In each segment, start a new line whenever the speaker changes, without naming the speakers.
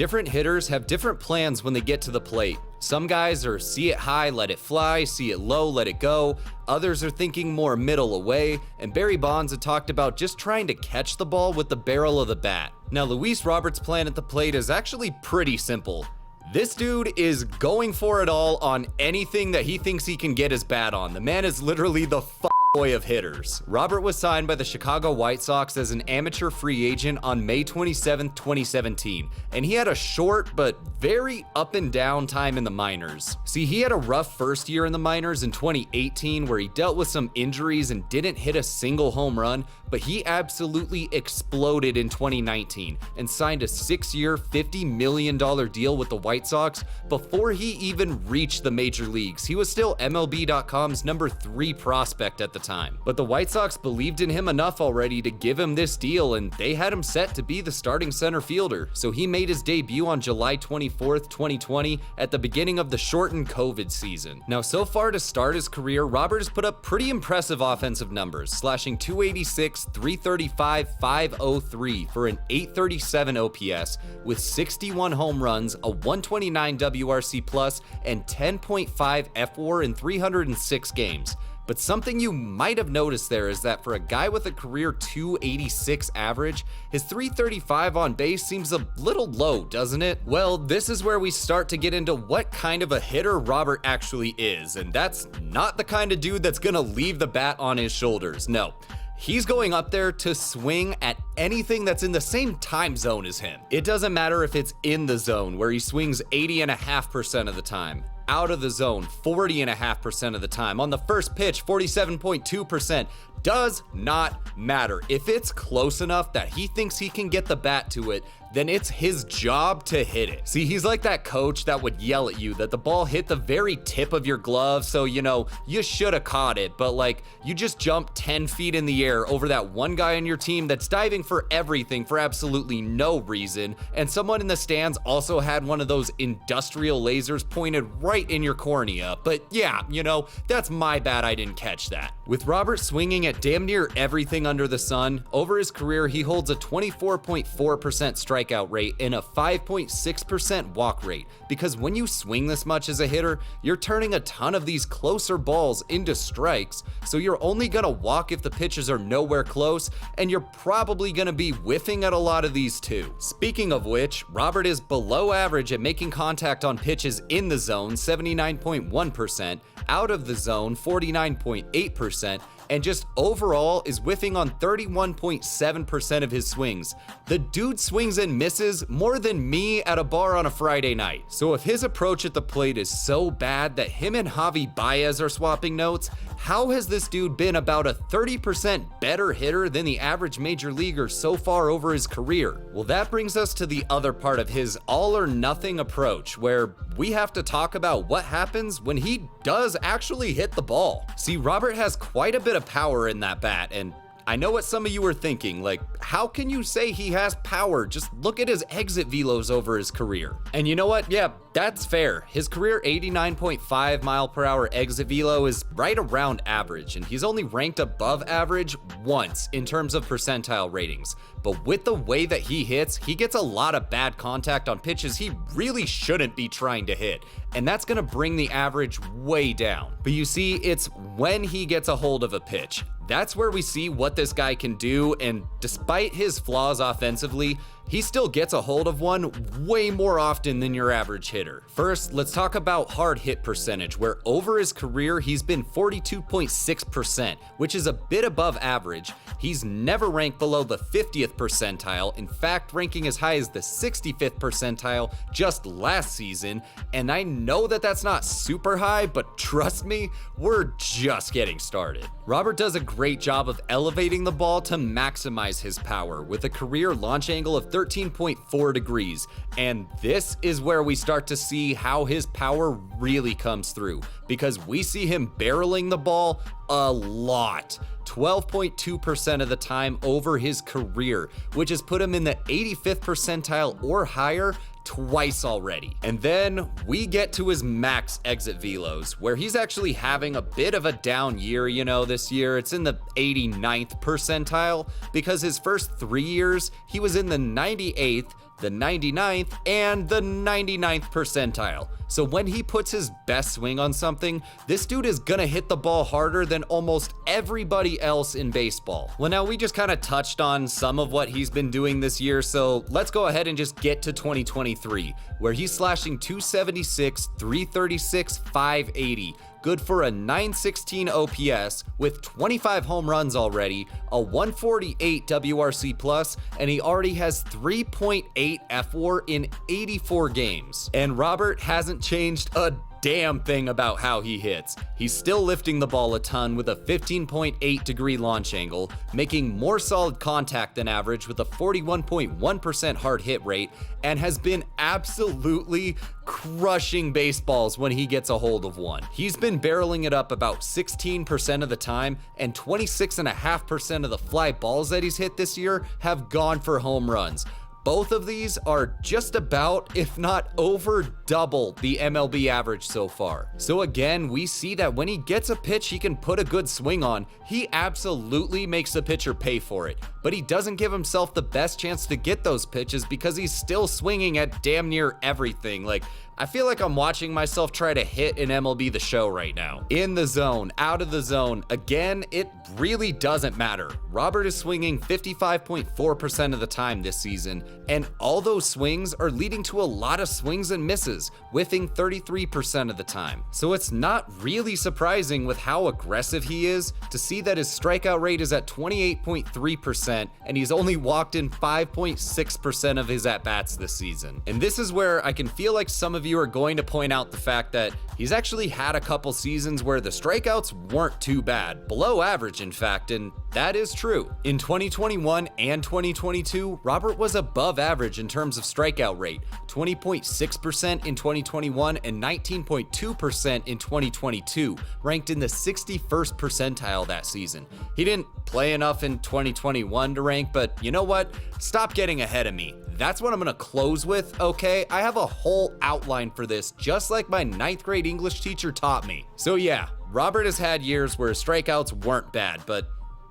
Different hitters have different plans when they get to the plate. Some guys are see it high, let it fly, see it low, let it go. Others are thinking more middle away, and Barry Bonds had talked about just trying to catch the ball with the barrel of the bat. Now, Luis Roberts' plan at the plate is actually pretty simple. This dude is going for it all on anything that he thinks he can get his bat on. The man is literally the boy of hitters. Robert was signed by the Chicago White Sox as an amateur free agent on May 27, 2017, and he had a short but very up and down time in the minors. See, he had a rough first year in the minors in 2018 where he dealt with some injuries and didn't hit a single home run, but he absolutely exploded in 2019 and signed a 6-year, $50 million deal with the White Sox before he even reached the major leagues. He was still MLB.com's number 3 prospect at the time. But the White Sox believed in him enough already to give him this deal, and they had him set to be the starting center fielder. So he made his debut on July 24th, 2020 at the beginning of the shortened COVID season. Now, so far to start his career, Robert has put up pretty impressive offensive numbers, slashing .286, .335, .503 for an .837 OPS with 61 home runs, a .129 WRC plus, and 10.5 fWAR in 306 games. But something you might have noticed there is that for a guy with a career .286 average, his .335 on base seems a little low, doesn't it? Well, this is where we start to get into what kind of a hitter Robert actually is, and that's not the kind of dude that's gonna leave the bat on his shoulders, no. He's going up there to swing at anything that's in the same time zone as him. It doesn't matter if it's in the zone, where he swings 80.5% of the time, out of the zone 40.5% of the time, on the first pitch 47.2%. Does not matter. If it's close enough that he thinks he can get the bat to it, then it's his job to hit it. See, he's like that coach that would yell at you that the ball hit the very tip of your glove, so you should have caught it, but like you just jumped 10 feet in the air over that one guy on your team that's diving for everything for absolutely no reason, and someone in the stands also had one of those industrial lasers pointed right in your cornea. But yeah, that's my bad I didn't catch that. With Robert swinging at damn near everything under the sun, over his career he holds a 24.4% strikeout rate and a 5.6% walk rate, because when you swing this much as a hitter, you're turning a ton of these closer balls into strikes, so you're only gonna walk if the pitches are nowhere close, and you're probably gonna be whiffing at a lot of these too. Speaking of which, Robert is below average at making contact on pitches in the zone, 79.1%, out of the zone, 49.8%, and just overall is whiffing on 31.7% of his swings. The dude swings and misses more than me at a bar on a Friday night. So if his approach at the plate is so bad that him and Javi Baez are swapping notes, how has this dude been about a 30% better hitter than the average major leaguer so far over his career? Well, that brings us to the other part of his all or nothing approach, where we have to talk about what happens when he does actually hit the ball. See, Robert has quite a bit of power in that bat, and I know what some of you are thinking, like, how can you say he has power? Just look at his exit velos over his career. And you know what? Yeah, that's fair. His career 89.5 mile per hour exit velo is right around average, and he's only ranked above average once in terms of percentile ratings. But with the way that he hits, he gets a lot of bad contact on pitches he really shouldn't be trying to hit, and that's gonna bring the average way down. But you see, it's when he gets a hold of a pitch, that's where we see what this guy can do, and despite his flaws offensively, he still gets a hold of one way more often than your average hitter. First, let's talk about hard hit percentage, where over his career he's been 42.6%, which is a bit above average. He's never ranked below the 50th percentile, in fact ranking as high as the 65th percentile just last season, and I know that that's not super high, but trust me, we're just getting started. Robert does a great job of elevating the ball to maximize his power with a career launch angle of 13.4 degrees, and this is where we start to see how his power really comes through, because we see him barreling the ball a lot, 12.2% of the time over his career, which has put him in the 85th percentile or higher twice already. And then we get to his max exit velos, where he's actually having a bit of a down year, this year. It's in the 89th percentile, because his first 3 years, he was in the 98th, the 99th, and the 99th percentile. So when he puts his best swing on something, this dude is gonna hit the ball harder than almost everybody else in baseball. Well, now we just kind of touched on some of what he's been doing this year, so let's go ahead and just get to 2023, where he's slashing 276, 336, 580. Good for a 916 OPS with 25 home runs already, a 148 WRC plus, and he already has 3.8 FWAR in 84 games. And Robert hasn't changed a damn thing about how he hits. He's still lifting the ball a ton with a 15.8 degree launch angle, making more solid contact than average with a 41.1% hard hit rate, and has been absolutely crushing baseballs when he gets a hold of one. He's been barreling it up about 16% of the time, and 26.5% of the fly balls that he's hit this year have gone for home runs. Both of these are just about, if not over double, the MLB average so far. So again, we see that when he gets a pitch he can put a good swing on, he absolutely makes the pitcher pay for it. But he doesn't give himself the best chance to get those pitches because he's still swinging at damn near everything. Like, I feel like I'm watching myself try to hit an MLB The Show right now. In the zone, out of the zone, again, it really doesn't matter. Robert is swinging 55.4% of the time this season, and all those swings are leading to a lot of swings and misses, whiffing 33% of the time. So it's not really surprising with how aggressive he is to see that his strikeout rate is at 28.3%, and he's only walked in 5.6% of his at-bats this season. And this is where I can feel like some of you are going to point out the fact that he's actually had a couple seasons where the strikeouts weren't too bad, below average in fact, and that is true. In 2021 and 2022, Robert was above average in terms of strikeout rate, 20.6% in 2021 and 19.2% in 2022, ranked in the 61st percentile that season. He didn't play enough in 2021 to rank, but you know what? Stop getting ahead of me. That's what I'm gonna close with, okay? I have a whole outline for this, just like my 9th grade English teacher taught me. So yeah, Robert has had years where his strikeouts weren't bad, but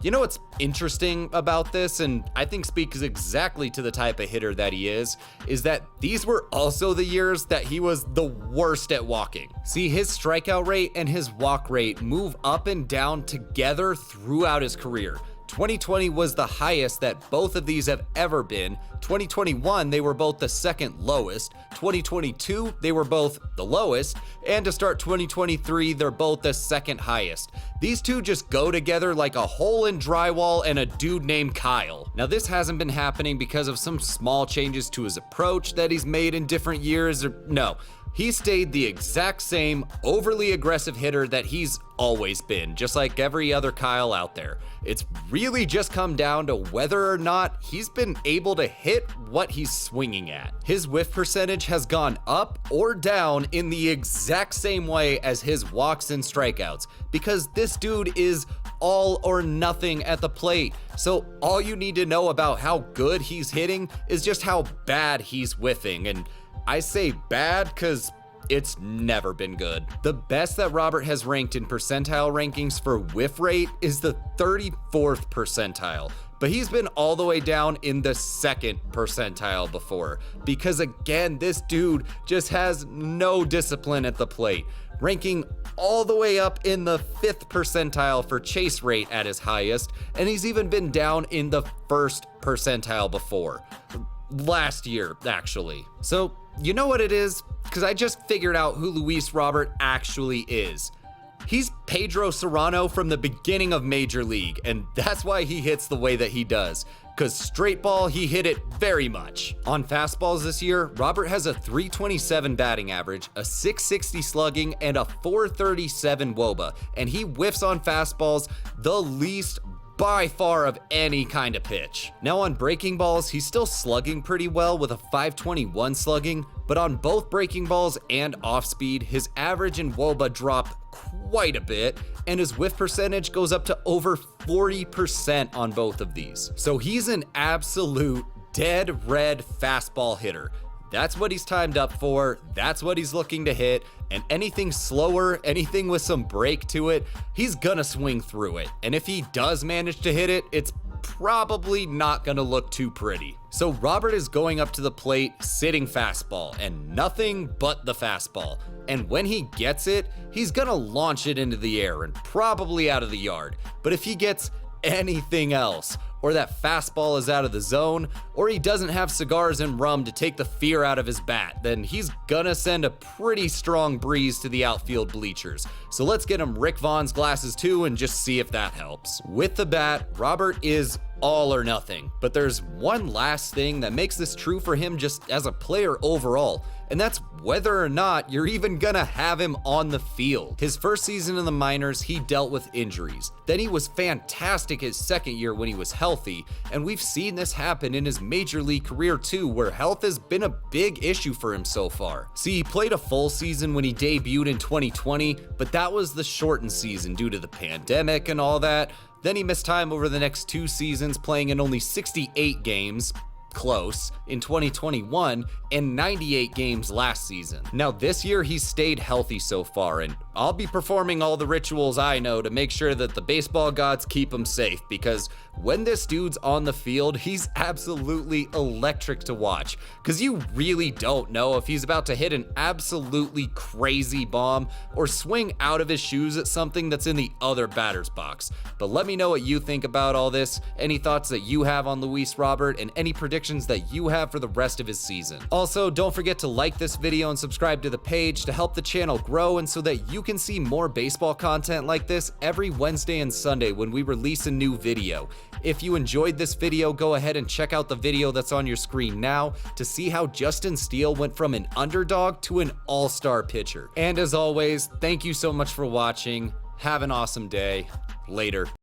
you know what's interesting about this, and I think speaks exactly to the type of hitter that he is that these were also the years that he was the worst at walking. See, his strikeout rate and his walk rate move up and down together throughout his career. 2020 was the highest that both of these have ever been. 2021, they were both the second lowest. 2022, they were both the lowest. And to start 2023, they're both the second highest. These two just go together like a hole in drywall and a dude named Kyle. Now, this hasn't been happening because of some small changes to his approach that he's made in different years, or no. He stayed the exact same overly aggressive hitter that he's always been, just like every other Kyle out there. It's really just come down to whether or not he's been able to hit what he's swinging at. His whiff percentage has gone up or down in the exact same way as his walks and strikeouts, because this dude is all or nothing at the plate. So all you need to know about how good he's hitting is just how bad he's whiffing, and I say bad because it's never been good. The best that Robert has ranked in percentile rankings for whiff rate is the 34th percentile, but he's been all the way down in the 2nd percentile before, because again, this dude just has no discipline at the plate, ranking all the way up in the 5th percentile for chase rate at his highest, and he's even been down in the 1st percentile before. Last year, actually. So, you know what it is? Because I just figured out who Luis Robert actually is. He's Pedro Serrano from the beginning of Major League, and that's why he hits the way that he does. Because straight ball, he hit it very much. On fastballs this year, Robert has a 327 batting average, a 660 slugging, and a 437 WOBA, and he whiffs on fastballs the least by far of any kind of pitch. Now on breaking balls, he's still slugging pretty well with a 521 slugging, but on both breaking balls and off speed, his average and WOBA drop quite a bit, and his whiff percentage goes up to over 40% on both of these. So he's an absolute dead red fastball hitter. That's what he's timed up for, that's what he's looking to hit, and anything slower, anything with some break to it, he's gonna swing through it. And if he does manage to hit it, it's probably not gonna look too pretty. So Robert is going up to the plate, sitting fastball, and nothing but the fastball. And when he gets it, he's gonna launch it into the air and probably out of the yard. But if he gets anything else, or that fastball is out of the zone, or he doesn't have cigars and rum to take the fear out of his bat, then he's gonna send a pretty strong breeze to the outfield bleachers. So let's get him Rick Vaughn's glasses too and just see if that helps. With the bat, Robert is all or nothing, but there's one last thing that makes this true for him just as a player overall, and that's whether or not you're even gonna have him on the field. His first season in the minors, he dealt with injuries. Then he was fantastic his second year when he was healthy, and we've seen this happen in his major league career too, where health has been a big issue for him so far. See, he played a full season when he debuted in 2020, but that was the shortened season due to the pandemic and all that. Then he missed time over the next 2 seasons, playing in only 68 games, close, in 2021 and 98 games last season. Now this year he's stayed healthy so far, and I'll be performing all the rituals I know to make sure that the baseball gods keep him safe, because when this dude's on the field, he's absolutely electric to watch, because you really don't know if he's about to hit an absolutely crazy bomb or swing out of his shoes at something that's in the other batter's box. But let me know what you think about all this, any thoughts that you have on Luis Robert, and any predictions that you have for the rest of his season. Also, don't forget to like this video and subscribe to the page to help the channel grow and so that you can see more baseball content like this every Wednesday and Sunday when we release a new video. If you enjoyed this video, go ahead and check out the video that's on your screen now to see how Justin Steele went from an underdog to an all-star pitcher. And as always, thank you so much for watching. Have an awesome day. Later.